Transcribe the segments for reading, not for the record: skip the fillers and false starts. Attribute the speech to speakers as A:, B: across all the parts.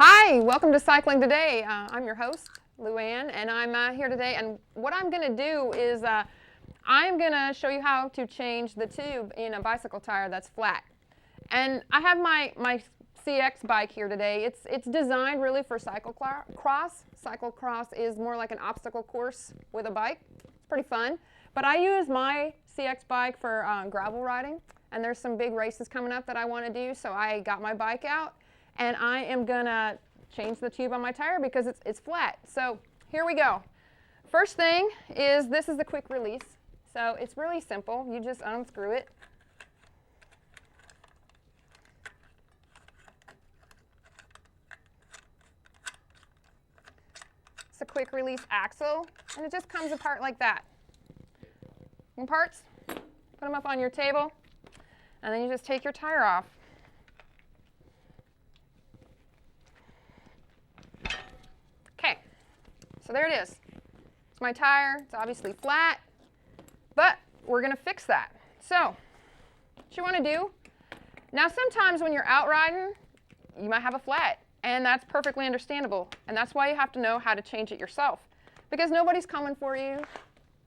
A: Hi, welcome to Cycling Today. I'm your host, LouAnna, and I'm here today. And what I'm going to do is I'm going to show you how to change the tube in a bicycle tire that's flat. And I have my CX bike here today. It's designed really for cyclocross. Cyclocross is more like an obstacle course with a bike. It's pretty fun. But I use my CX bike for gravel riding. And there's some big races coming up that I want to do, so I got my bike out. And I am gonna change the tube on my tire because it's flat. So here we go. First thing is, this is the quick release. So it's really simple. You just unscrew it. It's a quick release axle, and it just comes apart like that. In parts, put them up on your table, and then you just take your tire off. So there it is. It's my tire. It's obviously flat, but we're going to fix that. So what you want to do, now sometimes when you're out riding, you might have a flat, and that's perfectly understandable. And that's why you have to know how to change it yourself, because nobody's coming for you.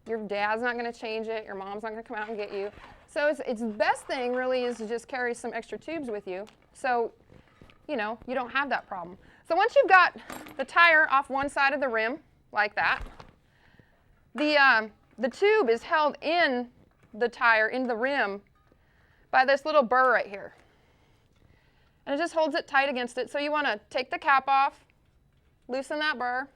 A: Your dad's not going to change it. Your mom's not going to come out and get you. So it's the best thing really is to just carry some extra tubes with you, so you don't have that problem. So once you've got the tire off one side of the rim, like that, the tube is held in the tire, in the rim, by this little burr right here. And it just holds it tight against it. So you want to take the cap off, loosen that burr.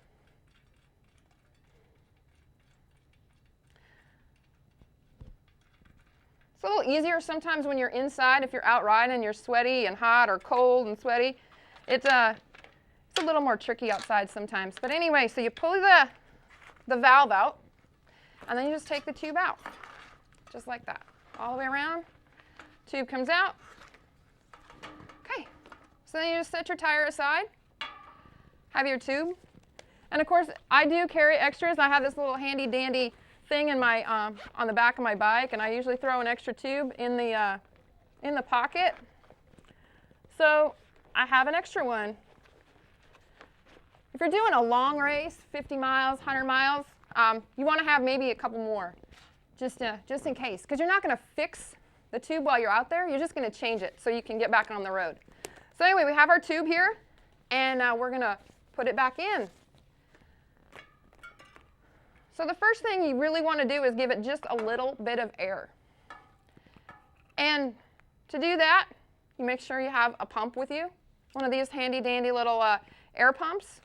A: It's a little easier sometimes when you're inside. If you're out riding and you're sweaty and hot or cold and sweaty, it's a little more tricky outside sometimes. But anyway, so you pull the valve out, and then you just take the tube out, just like that, all the way around. Tube comes out. Okay, so then you just set your tire aside, have your tube. And of course, I do carry extras. I have this little handy dandy thing in my on the back of my bike, and I usually throw an extra tube in the pocket. So I have an extra one. If you're doing a long race, 50 miles, 100 miles, you want to have maybe a couple more, just in case. Because you're not going to fix the tube while you're out there. You're just going to change it so you can get back on the road. So anyway, we have our tube here, and we're going to put it back in. So the first thing you really want to do is give it just a little bit of air. And to do that, you make sure you have a pump with you, one of these handy dandy little air pumps.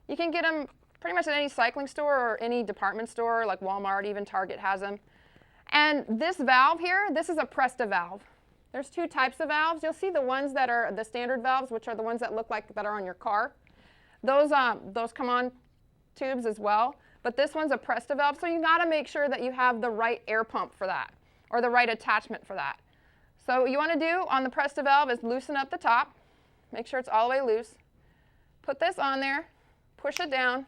A: You can get them pretty much at any cycling store or any department store, like Walmart, even Target has them. And this valve here, this is a Presta valve. There's two types of valves. You'll see the ones that are the standard valves, which are the ones that look like that are on your car. Those come on tubes as well. But this one's a Presta valve, so you got to make sure that you have the right air pump for that, or the right attachment for that. So what you want to do on the Presta valve is loosen up the top, make sure it's all the way loose, put this on there, push it down,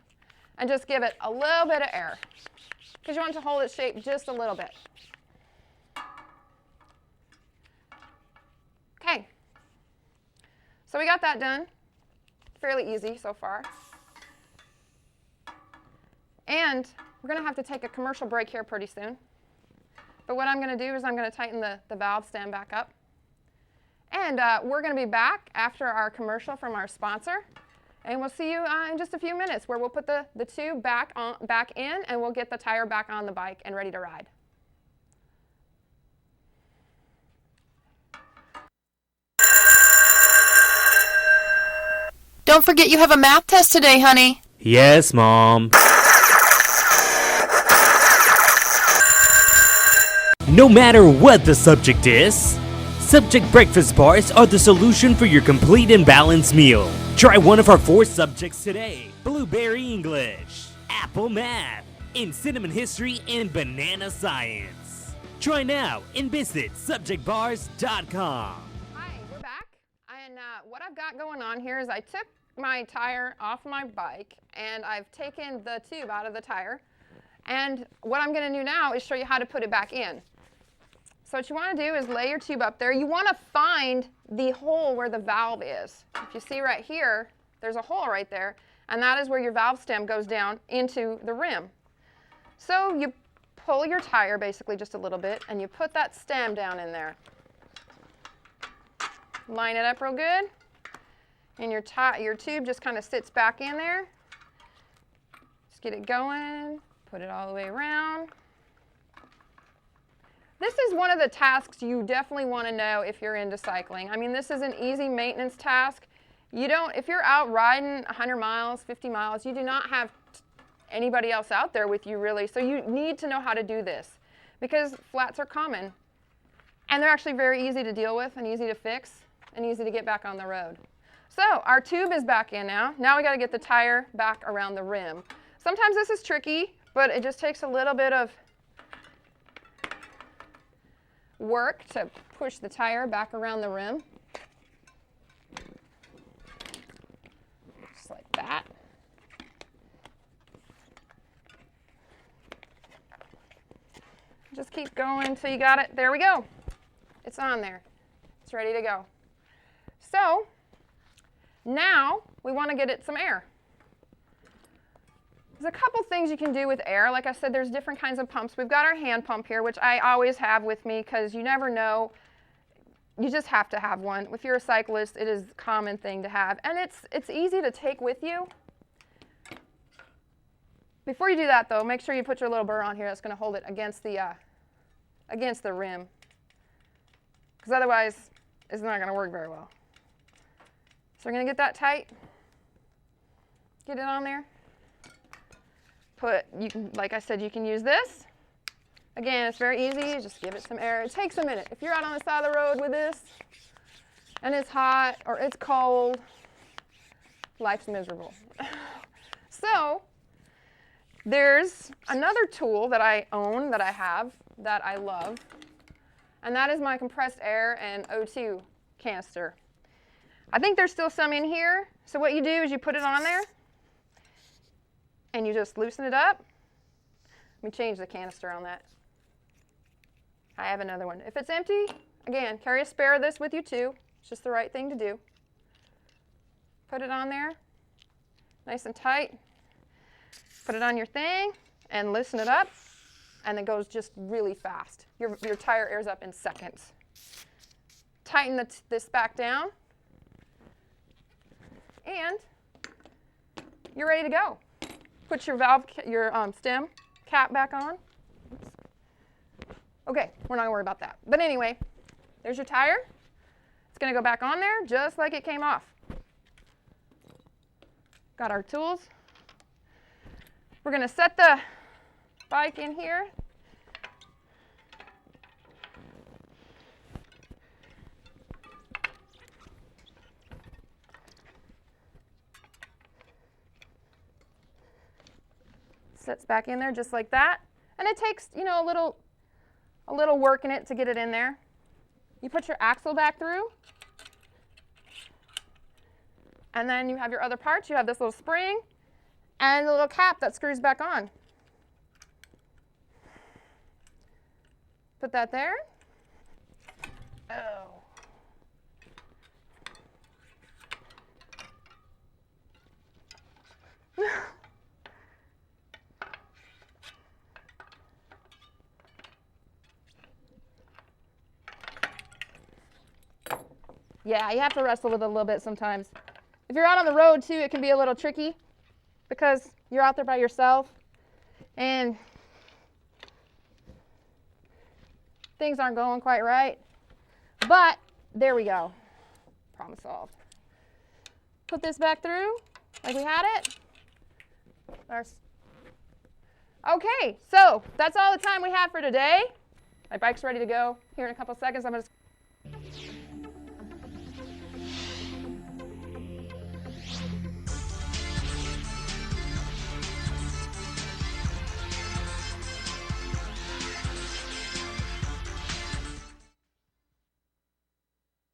A: and just give it a little bit of air, because you want it to hold its shape just a little bit. Okay, so we got that done. Fairly easy so far. And we're going to have to take a commercial break here pretty soon. But what I'm going to do is I'm going to tighten the valve stand back up. And we're going to be back after our commercial from our sponsor. And we'll see you in just a few minutes, where we'll put the tube back in, and we'll get the tire back on the bike and ready to ride.
B: Don't forget you have a math test today, honey.
C: Yes, Mom. No matter what the subject is, Subject Breakfast Bars are the solution for your complete and balanced meal. Try one of our 4 subjects today: Blueberry English, Apple Math, and Cinnamon History and Banana Science. Try now and visit subjectbars.com.
A: Hi, we're back. And what I've got going on here is I took my tire off my bike and I've taken the tube out of the tire. And what I'm going to do now is show you how to put it back in. So what you want to do is lay your tube up there. You want to find the hole where the valve is. If you see right here, there's a hole right there, and that is where your valve stem goes down into the rim. So you pull your tire basically just a little bit, and you put that stem down in there. Line it up real good, and your tube just kind of sits back in there. Just get it going, put it all the way around. This is one of the tasks you definitely want to know if you're into cycling. I mean, this is an easy maintenance task. If you're out riding 100 miles, 50 miles, you do not have anybody else out there with you really. So you need to know how to do this because flats are common and they're actually very easy to deal with and easy to fix and easy to get back on the road. So our tube is back in now. Now we got to get the tire back around the rim. Sometimes this is tricky, but it just takes a little bit of work to push the tire back around the rim. Just like that. Just keep going until you got it. There we go. It's on there. It's ready to go. So now we want to get it some air. There's a couple things you can do with air. Like I said, there's different kinds of pumps. We've got our hand pump here, which I always have with me because you never know. You just have to have one. If you're a cyclist, it is a common thing to have. And it's easy to take with you. Before you do that, though, make sure you put your little burr on here that's going to hold it against the rim. Because otherwise, it's not going to work very well. So we're going to get that tight. Get it on there. Like I said, you can use this. Again, it's very easy. Just give it some air. It takes a minute. If you're out on the side of the road with this and it's hot or it's cold, life's miserable. So there's another tool that I own, that I have, that I love, and that is my compressed air and O2 canister. I think there's still some in here. So what you do is you put it on there and you just loosen it up. Let me change the canister on that. I have another one. If it's empty, again, carry a spare of this with you too. It's just the right thing to do. Put it on there, nice and tight. Put it on your thing and loosen it up, and it goes just really fast. Your tire airs up in seconds. Tighten this back down, and you're ready to go. Put your stem cap back on. Oops. Okay, we're not gonna worry about that. But anyway, there's your tire. It's gonna go back on there just like it came off. Got our tools. We're gonna set the bike in here. Sets back in there just like that. And it takes, a little work in it to get it in there. You put your axle back through. And then you have your other parts. You have this little spring and a little cap that screws back on. Put that there. Oh. Yeah, you have to wrestle with it a little bit sometimes. If you're out on the road too, it can be a little tricky because you're out there by yourself and things aren't going quite right. But there we go. Problem solved. Put this back through like we had it. Okay, so that's all the time we have for today. My bike's ready to go. Here in a couple seconds, I'm going to